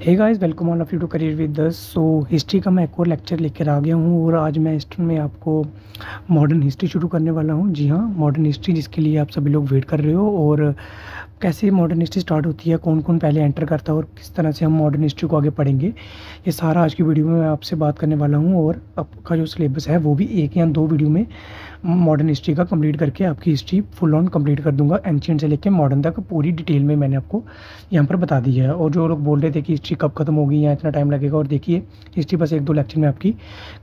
Hey guys, welcome all of you to career with us. So history का मैं एक और लेक्चर लेकर आ गया हूँ और आज मैं हिस्ट्री में आपको मॉडर्न हिस्ट्री शुरू करने वाला हूँ। जी हाँ, मॉडर्न हिस्ट्री जिसके लिए आप सभी लोग वेट कर रहे हो, और कैसे मॉडर्न हिस्ट्री स्टार्ट होती है, कौन कौन पहले एंटर करता है और किस तरह से हम मॉडर्न हिस्ट्री को आगे पढ़ेंगे, ये सारा आज की वीडियो में मैं आपसे बात करने वाला हूँ। और आपका जो सिलेबस है वो भी एक या दो वीडियो में मॉडर्न हिस्ट्री का कंप्लीट करके आपकी हिस्ट्री फुल ऑन कंप्लीट कर दूंगा। एंशिएंट से लेकर मॉडर्न तक पूरी डिटेल में मैंने आपको यहाँ पर बता दी है। और जो लोग बोल रहे थे कि हिस्ट्री कब खत्म होगी या इतना टाइम लगेगा, और देखिए हिस्ट्री बस एक दो लेक्चर में आपकी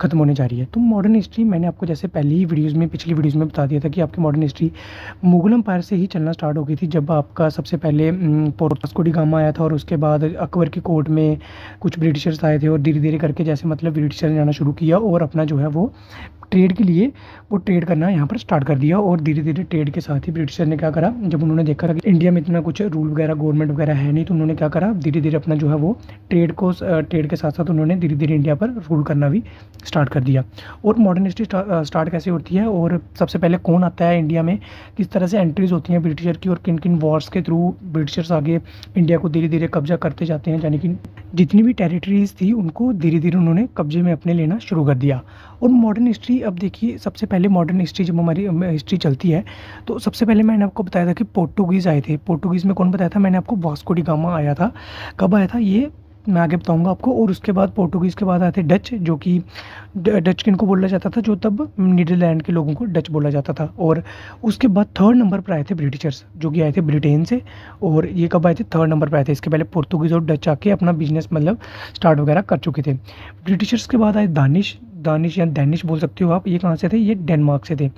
खत्म होने जा रही है। तो मॉडर्न हिस्ट्री मैंने आपको जैसे पहली ही वीडियोज़ में, पिछली वीडियोज़ में बता दिया था कि आपकी मॉडर्न हिस्ट्री मुगल एम्पायर से ही चलना स्टार्ट हो गई थी, जब आपका सबसे पहले वास्को डी गामा आया था, और उसके बाद अकबर की कोर्ट में कुछ ब्रिटिशर्स आए थे, और धीरे धीरे करके जैसे मतलब ब्रिटिशर्स ने आना शुरू किया और अपना जो है वो ट्रेड के लिए वो ट्रेड करना यहाँ पर स्टार्ट कर दिया। और धीरे धीरे ट्रेड के साथ ही ब्रिटिशर ने क्या करा, जब उन्होंने देखा कि इंडिया में इतना कुछ रूल वगैरह गवर्नमेंट वगैरह है नहीं, तो उन्होंने क्या करा, धीरे धीरे अपना जो है वो ट्रेड के साथ साथ उन्होंने धीरे धीरे इंडिया पर रूल करना भी स्टार्ट कर दिया। और मॉडर्न हिस्ट्री स्टार्ट कैसे होती है, और सबसे पहले कौन आता है इंडिया में, किस तरह से एंट्रीज होती हैं ब्रिटिशर की, और किन किन वॉर्स के थ्रू ब्रिटिशर्स आगे इंडिया को धीरे धीरे कब्जा करते जाते हैं, यानी कि जितनी भी टेरिटरीज थी उनको धीरे धीरे उन्होंने कब्जे में अपने लेना शुरू कर दिया। और मॉडर्न हिस्ट्री, अब देखिए सबसे पहले मॉडर्न हिस्ट्री जब हमारी हिस्ट्री चलती है, तो सबसे पहले मैंने आपको बताया था कि पोर्टुगीज़ आए थे। पोर्टुगीज़ में कौन बताया था मैंने आपको, वास्को डी गामा आया था। कब आया था ये मैं आगे बताऊंगा आपको। और उसके बाद पोर्टुगीज़ के बाद आए थे डच, जो कि डच किनको बोला जाता था, जो तब नीदरलैंड के लोगों को डच बोला जाता था। और उसके बाद थर्ड नंबर पर आए थे ब्रिटिशर्स, जो कि आए थे ब्रिटेन से। और ये कब आए थे, थर्ड नंबर पर आए थे। इसके पहले पोर्तुगीज़ और डच आके अपना बिजनेस मतलब स्टार्ट वगैरह कर चुके थे। ब्रिटिशर्स के बाद आए दानिश, दानिश या डैनिश बोल सकते हो आप। ये कहाँ से थे, ये डेनमार्क से थे।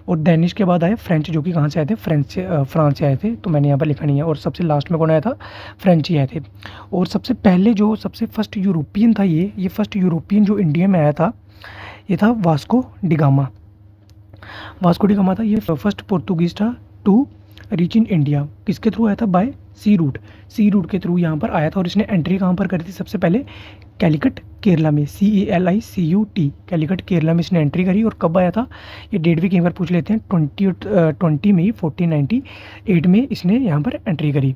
और डैनिश के बाद आए फ्रेंच, जो कि कहाँ से आए थे, फ्रांस से आए थे, तो मैंने यहाँ पर लिखा नहीं है। और सबसे लास्ट में कौन आया था, फ्रेंच ही आए थे। और सबसे पहले जो सबसे फर्स्ट यूरोपियन था, ये फर्स्ट यूरोपियन जो इंडिया में आया था, ये था वास्को डिगामा। वास्को डिगामा था ये फर्स्ट पोर्तुगीज था टू रीच इन इंडिया। किसके थ्रू आया था, बाय सी रूट। सी रूट के थ्रू यहाँ पर आया था। और इसने एंट्री कहाँ पर करी थी, सबसे पहले कैलिकट केरला में, CALICUT कैलिकट केरला में इसने एंट्री करी। और कब आया था, ये डेट भी कई बार पूछ लेते हैं, 20 मई 1498 में इसने यहाँ पर एंट्री करी।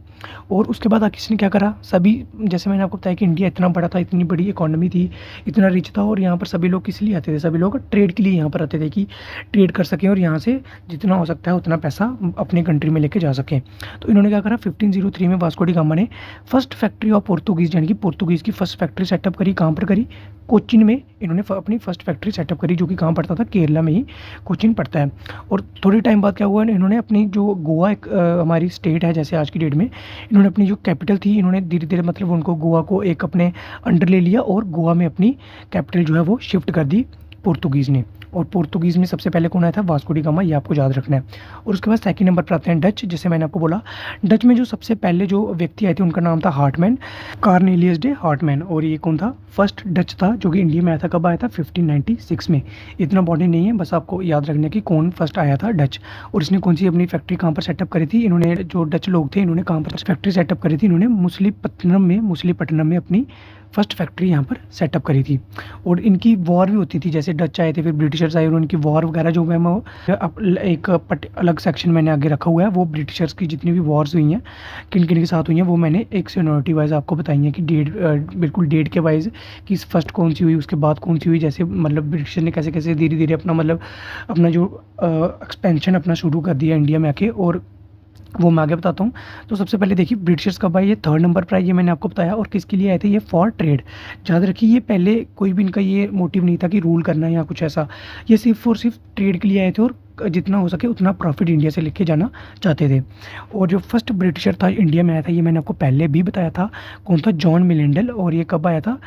और उसके बाद इसने क्या करा, सभी जैसे मैंने आपको बताया कि इंडिया इतना बड़ा था, इतनी बड़ी इकोनॉमी थी, इतना रिच था, और यहाँ पर सभी लोग किस लिए आते थे, सभी लोग ट्रेड के लिए यहाँ पर आते थे कि ट्रेड कर सकें और यहाँ से जितना हो सकता है उतना पैसा अपनी कंट्री में लेके जा सकें। तो इन्होंने क्या करा, 1503 में वास्को डी गामा ने फर्स्ट फैक्ट्री ऑफ पोर्तुगीज़, यानी कि पोर्तुगीज़ की फर्स्ट फैक्ट्री सेटअप करी। कहाँ पर करी, कोचिन में इन्होंने अपनी फर्स्ट फैक्ट्री सेटअप करी, जो कि कहाँ पड़ता था, केरला में ही कोचिन पड़ता है। और थोड़ी टाइम बाद क्या हुआ, इन्होंने अपनी जो गोवा एक हमारी स्टेट है जैसे आज की डेट में, इन्होंने अपनी जो कैपिटल थी, इन्होंने धीरे धीरे मतलब उनको गोवा को एक अपने अंडर ले लिया, और गोवा में अपनी कैपिटल जो है वो शिफ्ट कर दी पोर्तुगीज़ ने। और पोर्तुगीज़ में सबसे पहले कौन आया था, वास्को डी गामा, ये आपको याद रखना है। और उसके बाद सेकंड नंबर पर आते हैं डच, जैसे मैंने आपको बोला। डच में जो सबसे पहले जो व्यक्ति आए थे उनका नाम था हार्टमैन, कार्नेलियस डे हार्टमैन। और ये कौन था, फर्स्ट डच था जो कि इंडिया में आया था। कब आया था, 1596 में। इतना इंपॉर्टेंट नहीं है, बस आपको याद रखना कि कौन फर्स्ट आया था, डच। और इसने कौन सी अपनी फैक्ट्री कहाँ पर सेटअप करी थी, इन्होंने जो डच लोग थे इन्होंने कहाँ पर फैक्ट्री सेटअप करी थी, इन्होंने मुसलीपट्टनम में अपनी फर्स्ट फैक्ट्री यहाँ पर सेटअप करी थी। और इनकी वॉर भी होती थी, जैसे डच आए थे फिर ब्रिटिशर्स आए, और उनकी वॉर वगैरह जो मैं एक अलग सेक्शन मैंने आगे रखा हुआ है, वो ब्रिटिशर्स की जितनी भी वॉर्स हुई हैं, किन किन के साथ हुई हैं, वो मैंने एक सीनियरिटी वाइज आपको बताई है कि डेट, बिल्कुल डेट के वाइज कि फर्स्ट कौन सी हुई, उसके बाद कौन सी हुई, जैसे मतलब ब्रिटिशर ने कैसे कैसे धीरे धीरे अपना मतलब अपना जो एक्सपेंशन अपना शुरू कर दिया इंडिया में आके, और वो मैं आगे बताता हूँ। तो सबसे पहले देखिए ब्रिटिशर्स कब आए, ये थर्ड नंबर पर आए, ये मैंने आपको बताया। और किसके लिए आए थे, ये फॉर ट्रेड। याद रखिए, ये पहले कोई भी इनका ये मोटिव नहीं था कि रूल करना या कुछ ऐसा, ये सिर्फ और सिर्फ ट्रेड के लिए आए थे, और जितना हो सके उतना प्रॉफिट इंडिया से लेके जाना चाहते थे। और जो फर्स्ट ब्रिटिशर था इंडिया में आया था, ये मैंने आपको पहले भी बताया था, कौन था, जॉन मिलिंडल। और ये कब आया था,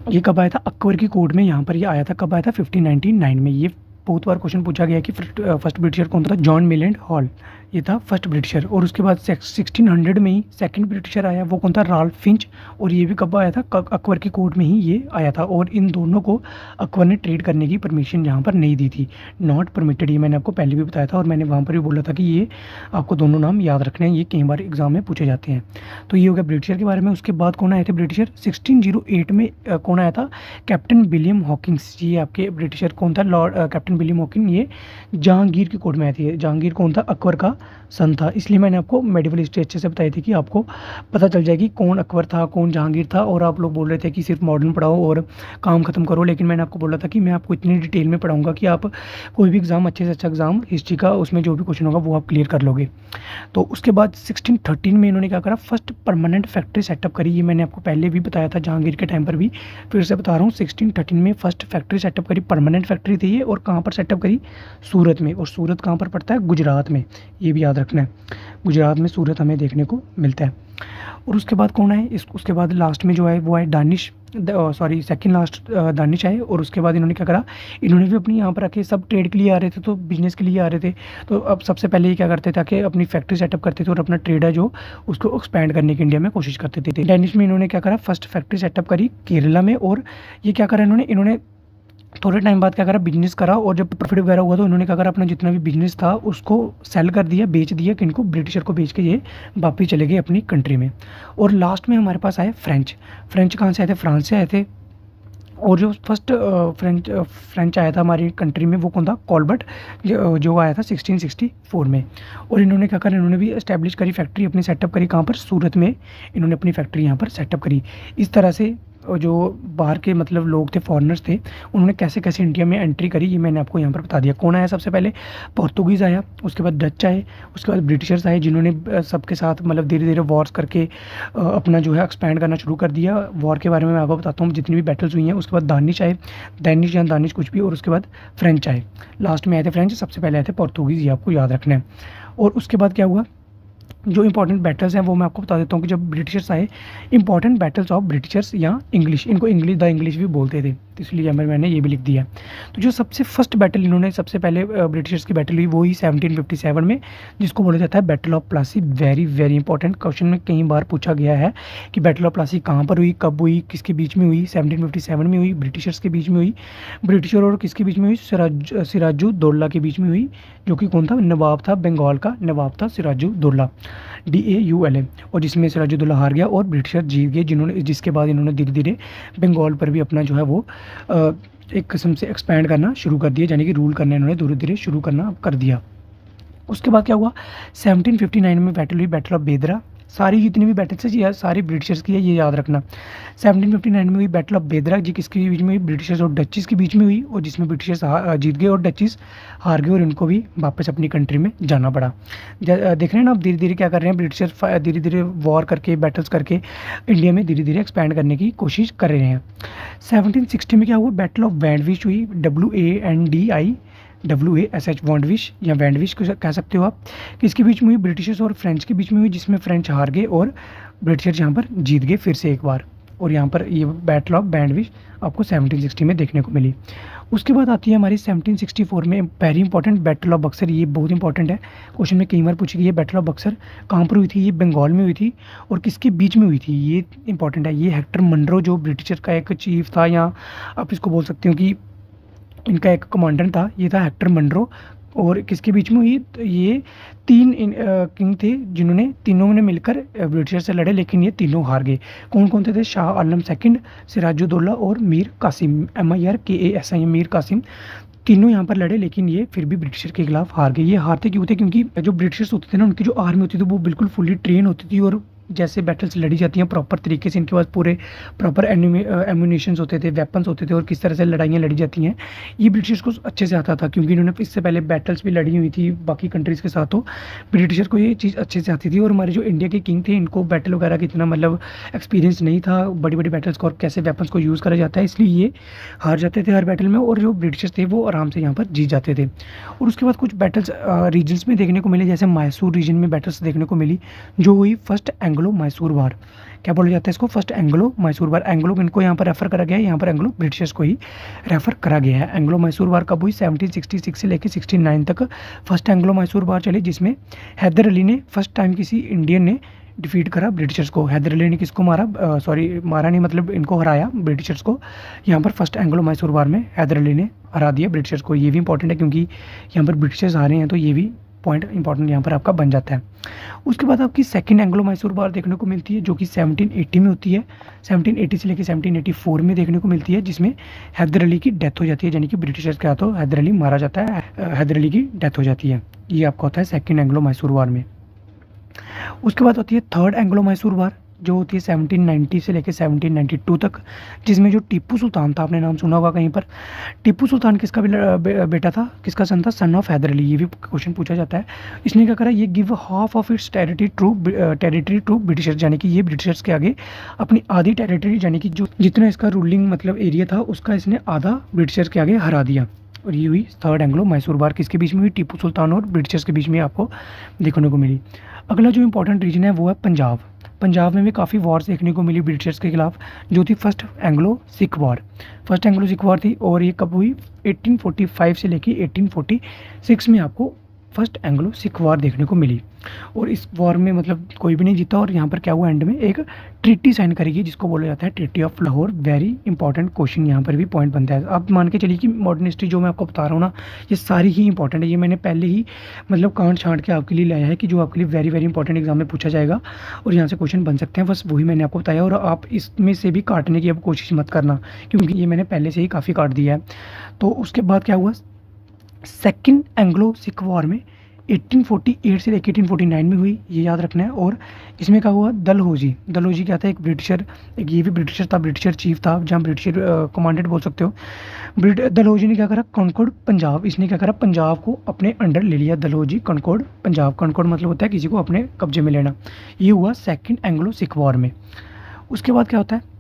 ये कब आया था, अकबर की कोर्ट में यहाँ पर ये आया था। कब आया था, 1599 में। ये बहुत बार क्वेश्चन पूछा गया कि फर्स्ट ब्रिटिशर कौन था, जॉन मिलेंड हॉल, ये था फर्स्ट ब्रिटिशर। और उसके बाद 1600 में ही सेकंड ब्रिटिशर आया, वो कौन था, राल्फ फिंच। और ये भी कब आया था, अकबर की कोर्ट में ही ये आया था। और इन दोनों को अकबर ने ट्रेड करने की परमिशन यहाँ पर नहीं दी थी, नॉट परमिटेड, ये मैंने आपको पहले भी बताया था। और मैंने वहाँ पर भी बोला था कि ये आपको दोनों नाम याद रखने हैं, ये कई बार एग्जाम में पूछे जाते हैं। तो ये हो गया ब्रिटिशर के बारे में। उसके बाद कौन आए थे ब्रिटिशर, 1608 में कौन आया था, कैप्टन विलियम हॉकिंस। ये आपके ब्रिटिशर कौन था, लॉर्ड कैप्टन विलियम हॉकिंस, ये जहांगीर की कोर्ट में आए थे। जहांगीर कौन था, अकबर का सन था। इसलिए मैंने आपको मेडिवल हिस्ट्री अच्छे से बताई थी कि आपको पता चल जाएगी कौन अकबर था, कौन जहांगीर था। और आप लोग बोल रहे थे कि सिर्फ मॉडर्न पढ़ाओ और काम खत्म करो, लेकिन मैंने आपको बोला था कि मैं आपको इतनी डिटेल में पढ़ाऊंगा कि आप कोई भी एग्ज़ाम, अच्छे से अच्छा एग्ज़ाम हिस्ट्री का, उसमें जो भी क्वेश्चन होगा वो आप क्लियर कर लोगे। तो उसके बाद 1613 में इन्होंने क्या करा, फर्स्ट परमानेंट फैक्ट्री सेटअप करी। ये मैंने आपको पहले भी बताया था जहांगीर के टाइम पर भी, फिर से बता रहा हूँ। 1613 में फर्स्ट फैक्ट्री सेटअप करी, परमानेंट फैक्ट्री थी ये। और कहाँ पर सेटअप करी? सूरत में। और सूरत कहाँ पर पड़ता है? गुजरात में। ये भी याद रखना है, गुजरात में सूरत हमें देखने को मिलता है। और उसके बाद कौन आए? उसके बाद लास्ट में जो है वो आए Danish, sorry second last Danish आए। और उसके बाद इन्होंने क्या करा, इन्होंने भी अपनी यहाँ पर आके, सब ट्रेड के लिए आ रहे थे तो बिजनेस के लिए आ रहे थे। तो अब सबसे पहले ये क्या करते थे कि अपनी फैक्ट्री सेटअप करते थे और अपना ट्रेड है जो उसको एक्सपैंड करने की इंडिया में कोशिश करते थे। दानिश में इन्होंने क्या करा, फर्स्ट फैक्ट्री सेटअप करी केरला में। और ये क्या करा इन्होंने थोड़े टाइम बाद क्या करा, बिजनेस करा। और जब प्रॉफिट वगैरह हुआ तो इन्होंने क्या करा, अपना जितना भी बिजनेस था उसको सेल कर दिया, बेच दिया किनको, ब्रिटिशर को बेच के ये वापस चले गए अपनी कंट्री में। और लास्ट में हमारे पास आए फ्रेंच। फ्रेंच कहाँ से आए थे? फ्रांस से आए थे। और जो फर्स्ट फ्रेंच आया था हमारी कंट्री में वो कौन था? कॉलबर्ट, जो आया था 1664 में। और इन्होंने क्या करा, इन्होंने भी इस्टेब्लिश करी फैक्ट्री अपनी, सेटअप करी कहाँ पर? सूरत में। इन्होंने अपनी फैक्ट्री यहाँ पर सेटअप करी। इस तरह से जो बाहर के मतलब लोग थे, फॉरेनर्स थे, उन्होंने कैसे कैसे इंडिया में एंट्री करी, ये मैंने आपको यहाँ पर बता दिया। कौन आया सबसे पहले? पोर्तुगीज़ आया, उसके बाद डच आए, उसके बाद ब्रिटिशर्स आए, जिन्होंने सबके साथ मतलब धीरे धीरे वॉर्स करके अपना जो है एक्सपैंड करना शुरू कर दिया। वॉर के बारे में मैं आपको बताता हूँ, जितनी भी बैटल्स हुई हैं। उसके बाद दानिश आए, डैनिश या दानिश कुछ भी। और उसके बाद फ्रेंच आए, लास्ट में आए थे फ्रेंच, सबसे पहले आए थे पोर्तुगीज़, ये आपको याद रखना है। और उसके बाद क्या हुआ, जो इंपॉर्टेंट बैटल्स हैं वो मैं आपको बता देता हूँ कि जब ब्रिटिशर्स आए, इंपॉर्टेंट बैटल्स ऑफ ब्रिटिशर्स या इंग्लिश, इनको इंग्लिश द इंग्लिश भी बोलते थे, तो इसलिए मैंने ये भी लिख दिया। तो जो सबसे फर्स्ट बैटल इन्होंने, सबसे पहले ब्रिटिशर्स की बैटल हुई वो ही 1757 में, जिसको बोला जाता है battle of Plassey. Very very important, question में कई बार पूछा गया है कि बैटल ऑफ प्लासी कहाँ पर हुई, कब हुई, किसके बीच में हुई? 1757 में हुई, ब्रिटिशर्स के बीच में हुई। ब्रिटिशर और किसके बीच में हुई? सिराजुद्दौला के बीच में हुई, जो कि कौन था? नवाब था, बंगाल का नवाब था सिराजुद्दौला, DAULA। और जिसमें सिराजुद्दौला हार गया और ब्रिटिशर जीत गए, जिसके बाद इन्होंने धीरे धीरे बंगाल पर भी अपना जो है वो एक किस्म से एक्सपैंड करना शुरू कर दिया, यानी कि रूल करना इन्होंने धीरे धीरे शुरू करना कर दिया। उसके बाद क्या हुआ, 1759 में बैटल हुई, बैटल ऑफ बेदरा। सारी जितनी भी बैटल्स है ये सारी ब्रिटिशर्स की है, ये याद रखना। 1759 में हुई बैटल ऑफ बेदरा, जी किसके बीच में हुई? ब्रिटिशर्स और डचीज़ के बीच में हुई, और जिसमें ब्रिटिशर्स जीत गए और डचीज़ हार गए, और इनको भी वापस अपनी कंट्री में जाना पड़ा। देख रहे हैं ना आप, धीरे धीरे क्या कर रहे हैं ब्रिटिशर, धीरे धीरे वॉर करके, बैटल्स करके इंडिया में धीरे धीरे एक्सपैंड करने की कोशिश कर रहे हैं। 1760 में क्या हुआ, बैटल ऑफ वैंडविच हुई, WANDISH, वॉन्डविश या वैंडविश कह सकते हो आप। किसके बीच में हुई? ब्रिटिशर्स और फ्रेंच के बीच में हुई, जिसमें फ्रेंच हार गए और ब्रिटिशर्स यहाँ पर जीत गए फिर से एक बार। और यहाँ पर ये बैटल ऑफ वैंडविश आपको 1760 में देखने को मिली। उसके बाद आती है हमारी 1764 में very important battle of Buxar. ये बहुत इंपॉर्टेंट है, क्वेश्चन में कई बार पूछी गई है। बैटल ऑफ बक्सर कहाँ पर हुई थी? ये बंगाल में हुई थी। और किसके बीच में हुई थी? ये इंपॉर्टेंट है। ये हेक्टर मनरो, जो ब्रिटिशर का एक चीफ था, या आप इसको बोल सकते हो कि इनका एक कमांडर था, ये था हेक्टर मनरो। और किसके बीच में हुई? तो ये तीन किंग थे, जिन्होंने तीनों ने मिलकर ब्रिटिशर से लड़े, लेकिन ये तीनों हार गए। कौन कौन थे? शाह आलम सेकंड, सिराजुद्दौला और मीर कासिम, MIRKASIM, मीर कासिम। तीनों यहाँ पर लड़े, लेकिन ये फिर भी ब्रिटिशर के खिलाफ हार गए। ये हारते क्यों थे? क्योंकि जो ब्रिटिशर्स होते थे ना, उनकी जो आर्मी होती थी वो बिल्कुल फुली ट्रेन होती थी, और जैसे बैटल्स लड़ी जाती हैं प्रॉपर तरीके से, इनके पास पूरे प्रॉपर एम्यूनेशंस होते थे, वेपन्स होते थे, और किस तरह से लड़ाइयाँ लड़ी जाती हैं ये ब्रिटिशर्स को अच्छे से आता था, क्योंकि इन्होंने इससे पहले बैटल्स भी लड़ी हुई थी बाकी कंट्रीज़ के साथ। तो ब्रिटिशर को ये चीज़ अच्छे से आती थी। और हमारे जो इंडिया के किंग थे, इनको बैटल वगैरह का इतना मतलब एक्सपीरियंस नहीं था, बड़ी बड़ी बैटल्स को और कैसे वेपन्स को यूज़ करा जाता है, इसलिए ये हार जाते थे हर बैटल में, और जो ब्रिटिशर्स थे वो आराम से यहाँ पर जीत जाते थे। और उसके बाद कुछ बैटल्स रीजन्स में देखने को मिले, जैसे मैसूर रीजन में बैटल्स देखने को मिली, जो हुई फर्स्ट एंग्लो मैसूर वार। क्या बोला जाता है इसको? फर्स्ट एंग्लो मैसूर वार। एंग्लो इनको यहाँ पर रेफर करा गया है, यहाँ पर एंग्लो ब्रिटिशर्स को ही रेफर करा गया है। एंग्लो मैसूर वार कब हुई? 1766 से लेकर 69 तक फर्स्ट एंग्लो मैसूर वार चली, जिसमें हैदर अली ने फर्स्ट टाइम किसी इंडियन ने डिफीट करा ब्रिटिशर्स को। हैदर अली ने किसको मारा? मारा नहीं, मतलब इनको हराया ब्रिटिशर्स को। यहाँ पर फर्स्ट एंग्लो मैसूर वार में हैदर अली ने हरा दिया ब्रिटिशर्स को। ये भी इंपॉर्टेंट है, क्योंकि यहाँ पर ब्रिटिशर्स हारे हैं, तो ये भी पॉइंट इंपॉर्टेंट यहाँ पर आपका बन जाता है। उसके बाद आपकी सेकंड एंग्लो मैसूर वार देखने को मिलती है, जो कि 1780 में होती है। 1780 से लेकर 1784 में देखने को मिलती है, जिसमें हैदर अली की डेथ हो जाती है, यानी कि ब्रिटिशर्स के हाथों हैदर अली मारा जाता है, हैदर अली की डेथ हो जाती है। ये आपका होता है सेकंड एंग्लो मैसूर वार में। उसके बाद होती है थर्ड एंग्लो मैसूर वार, जो होती है 1790 से लेकर 1792 तक, जिसमें जो टीपू सुल्तान था, आपने नाम सुना होगा कहीं पर। टीपू सुल्तान किसका बेटा था, किसका सन था, सन ऑफ हैदर अली। ये भी क्वेश्चन पूछा जाता है। इसने क्या करा, ये give half of its territory to Britishers, यानी कि ये ब्रिटिशर्स के आगे अपनी आधी टेरिटरी, यानी कि जो जितना इसका रूलिंग मतलब एरिया था उसका इसने आधा ब्रिटिशर्स के आगे हरा दिया। और ये हुई थर्ड एंग्लो मैसूर वार, किसके बीच में हुई, टीपू सुल्तान और ब्रिटिशर्स के बीच में आपको देखने को मिली। अगला जो इंपॉर्टेंट रीजन है वो है पंजाब। पंजाब में भी काफ़ी वॉर्स देखने को मिली ब्रिटिशर्स के खिलाफ, जो थी first Anglo Sikh war. First Anglo Sikh war थी, और ये कब हुई, 1845 से लेकर 1846 में आपको फर्स्ट एंग्लो सिख वॉर देखने को मिली। और इस वॉर में मतलब कोई भी नहीं जीता, और यहाँ पर क्या हुआ, एंड में एक ट्रीटी साइन करेगी जिसको बोला जाता है treaty of Lahore. Very important question यहाँ पर भी पॉइंट बनता है। आप मान के चलिए कि मॉडर्न हिस्ट्री जो मैं आपको बता रहा हूँ ना, ये सारी ही इंपॉर्टेंट है। ये मैंने पहले ही मतलब कांट छांट के आपके लिए लाया है कि जो आपके लिए वेरी वेरी इंपॉर्टेंट एग्जाम में पूछा जाएगा और यहाँ से क्वेश्चन बन सकते हैं, बस वही मैंने आपको बताया। और आप इसमें से भी काटने की अब कोशिश मत करना, क्योंकि ये मैंने पहले से ही काफ़ी काट दिया है। तो उसके बाद क्या हुआ, सेकेंड एंग्लो सिख वॉर में 1848 से लेकर 1849 में हुई, ये याद रखना है। और इसमें क्या हुआ, डलहौजी। डलहौजी क्या था, एक ब्रिटिशर, एक ये भी ब्रिटिशर था, ब्रिटिशर चीफ था, जहाँ ब्रिटिशर कमांडेंट बोल सकते हो। डलहौजी ने क्या करा, कॉन्कोर्ड पंजाब, इसने क्या करा, पंजाब को अपने अंडर ले लिया। डलहौजी कॉन्कोर्ड पंजाब, कॉन्कोर्ड मतलब होता है किसी को अपने कब्जे में लेना। ये हुआ सेकेंड एंग्लो सिख वॉर में। उसके बाद क्या होता है,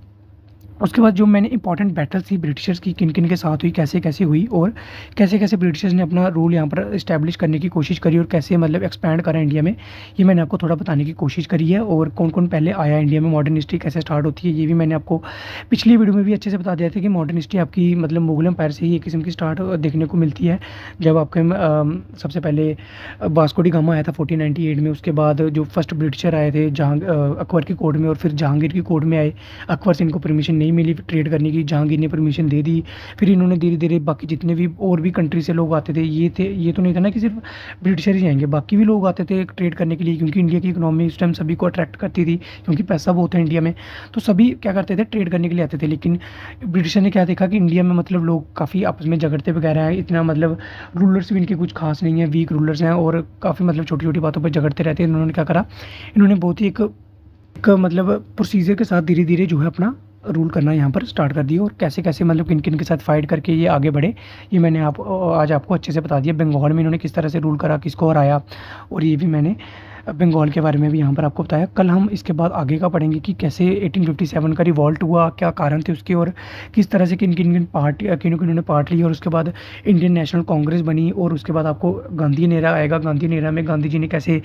उसके बाद जो मैंने इंपॉर्टेंट बैटल्स थी ब्रिटिशर्स की, किन किन के साथ हुई, कैसे कैसे हुई, और कैसे कैसे ब्रिटिशर्स ने अपना रूल यहाँ पर इस्टेब्लिश करने की कोशिश करी, और कैसे मतलब एक्सपैंड करा इंडिया में, ये मैंने आपको थोड़ा बताने की कोशिश करी है। और कौन कौन पहले आया इंडिया में, मॉडर्न हिस्ट्री कैसे स्टार्ट होती है, ये भी मैंने आपको पिछली वीडियो में भी अच्छे से बता दिया था कि मॉडर्न हिस्ट्री आपकी मतलब मुगल एम्पायर से ही एक किस्म की स्टार्ट देखने को मिलती है। जब आपके सबसे पहले वास्को डी गामा आया था 1498 में, उसके बाद जो फर्स्ट ब्रिटिशर आए थे अकबर की कोर्ट में, और फिर जहांगीर की कोर्ट में आए। अकबर से इनको परमिशन नहीं मिली ट्रेड करने की, जहांगीर ने परमिशन दे दी। फिर इन्होंने धीरे धीरे बाकी जितने भी और भी कंट्री से लोग आते थे, ये तो नहीं था ना कि सिर्फ ब्रिटिशर ही आएंगे, बाकी भी लोग आते थे ट्रेड करने के लिए, क्योंकि इंडिया की इकोनॉमी उस टाइम सभी को अट्रैक्ट करती थी, क्योंकि पैसा बहुत है इंडिया में, तो सभी क्या करते थे, ट्रेड करने के लिए आते थे। लेकिन ब्रिटिशर ने क्या देखा कि इंडिया में मतलब लोग काफ़ी आपस में झगड़ते वगैरह हैं, इतना मतलब रूलर्स भी इनके कुछ खास नहीं है, वीक रूलर्स हैं, और काफ़ी मतलब छोटी छोटी बातों पर झगड़ते रहते हैं। इन्होंने क्या करा, इन्होंने बहुत ही एक मतलब प्रोसीजर के साथ धीरे धीरे जो है अपना रूल करना यहाँ पर स्टार्ट कर दिया। और कैसे कैसे मतलब किन किन के साथ फाइट करके ये आगे बढ़े, ये मैंने आज आपको अच्छे से बता दिया। बंगाल में इन्होंने किस तरह से रूल करा, किसको हराया, और ये भी मैंने बंगाल के बारे में भी यहाँ पर आपको बताया। कल हम इसके बाद आगे का पढ़ेंगे कि कैसे 1857 का रिवॉल्ट हुआ, क्या कारण थे उसके, और किस तरह से किन किन ने पार्ट लिया, और उसके बाद इंडियन नेशनल कांग्रेस बनी। और उसके बाद आपको गांधी नेरा आएगा, गांधी नेरा में गांधी जी ने कैसे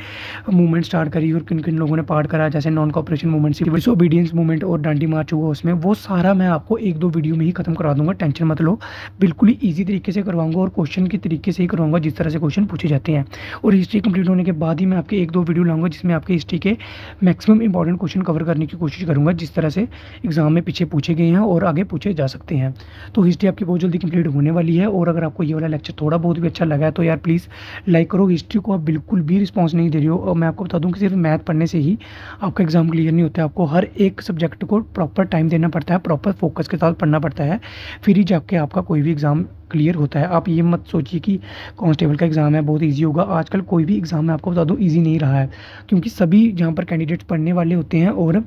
मूवमेंट स्टार्ट करी और किन किन लोगों ने पार्ट करा, जैसे non cooperation movement, civil obedience movement और डांडी मार्च हुआ उसमें। वो सारा मैं आपको एक दो वीडियो में ही खत्म करा दूंगा, टेंशन मत लो, बिल्कुल ही ईजी तरीके से करवाऊंगा और क्वेश्चन के तरीके से ही करवाऊंगा जिस तरह से क्वेश्चन पूछे जाते हैं। और हिस्ट्री कंप्लीट होने के बाद ही मैं आपके एक दो वीडियो लाऊंगा जिसमें आपके हिस्ट्री के मैक्सिमम इंपॉर्टेंट क्वेश्चन कवर करने की कोशिश करूंगा, जिस तरह से एग्जाम में पीछे पूछे गए हैं और आगे पूछे जा सकते हैं। तो हिस्ट्री आपकी बहुत जल्दी कंप्लीट होने वाली है। और अगर आपको ये वाला लेक्चर थोड़ा बहुत भी अच्छा लगा है तो यार प्लीज़ लाइक करो। हिस्ट्री को आप बिल्कुल भी रिस्पॉन्स नहीं दे रही हो, और मैं आपको बता दूं कि सिर्फ मैथ पढ़ने से ही आपका एग्जाम क्लियर नहीं होता है। आपको हर एक सब्जेक्ट को प्रॉपर टाइम देना पड़ता है, प्रॉपर फोकस के साथ पढ़ना पड़ता है, फिर ही जाके आपका कोई भी एग्जाम क्लियर होता है। आप ये मत सोचिए कि कांस्टेबल का एग्ज़ाम है बहुत इजी होगा। आजकल कोई भी एग्ज़ाम मैं आपको बता दूं इजी नहीं रहा है, क्योंकि सभी जहाँ पर कैंडिडेट्स पढ़ने वाले होते हैं और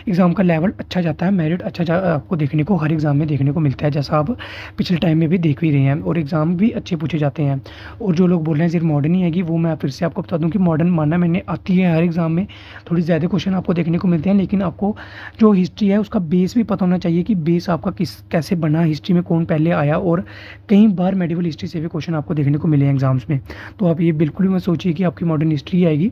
एग्ज़ाम का लेवल अच्छा जाता है, मेरिट अच्छा आपको देखने को हर एग्ज़ाम में देखने को मिलता है, जैसा आप पिछले टाइम में भी देख भी रहे हैं, और एग्ज़ाम भी अच्छे पूछे जाते हैं। और जो लोग बोल रहे हैं सिर्फ मॉडर्न ही आएगी, वो मैं फिर से आपको बता दूँ कि मॉडर्न मानना मैंने आती है हर एग्ज़ाम में, थोड़ी ज़्यादा क्वेश्चन आपको देखने को मिलते हैं, लेकिन आपको जो हिस्ट्री है उसका बेस भी पता होना चाहिए कि बेस आपका कैसे बना, हिस्ट्री में कौन पहले आया। और कई बार मेडिवल हिस्ट्री से भी क्वेश्चन आपको देखने को मिले हैं एग्जाम्स में। तो आप ये बिल्कुल भी मत सोचिए कि आपकी मॉडर्न हिस्ट्री आएगी,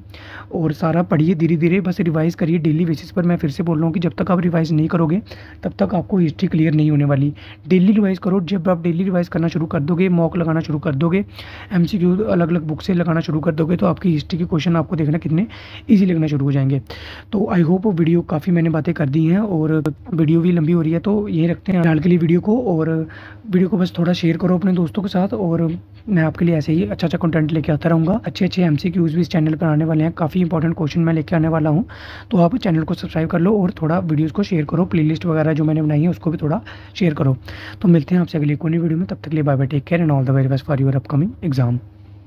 और सारा पढ़िए धीरे धीरे, बस रिवाइज करिए डेली बेसिस पर। मैं फिर से बोल रहा हूँ कि जब तक आप रिवाइज नहीं करोगे तब तक आपको हिस्ट्री क्लियर नहीं होने वाली। डेली रिवाइज करो, जब आप डेली रिवाइज करना शुरू कर दोगे, मॉक लगाना शुरू कर दोगे, एमसीक्यू अलग अलग बुक से लगाना शुरू कर दोगे, तो आपकी हिस्ट्री के क्वेश्चन आपको देखना कितने ईजी लगना शुरू हो जाएंगे। तो आई होप वीडियो काफ़ी मैंने बातें कर दी हैं, और वीडियो भी लंबी हो रही है, तो यही रखते हैं फिलहाल के लिए वीडियो को। और वीडियो को बस थोड़ा शेयर करो करो अपने दोस्तों के साथ, और मैं आपके लिए ऐसे ही अच्छा कंटेंट लेके आता रहूँगा। अच्छे एमसीक्यूज़ भी इस चैनल पर आने वाले हैं, काफ़ी इंपॉर्टेंट क्वेश्चन मैं लेके आने वाला हूँ। तो आप चैनल को सब्सक्राइब कर लो और थोड़ा वीडियोज़ को शेयर करो, प्लेलिस्ट वगैरह जो मैंने बनाई है उसको भी थोड़ा शेयर करो। तो मिलते हैं आपसे अगली कोई वीडियो में, तब तक के लिए bye bye, take care and all the very best for your upcoming exam.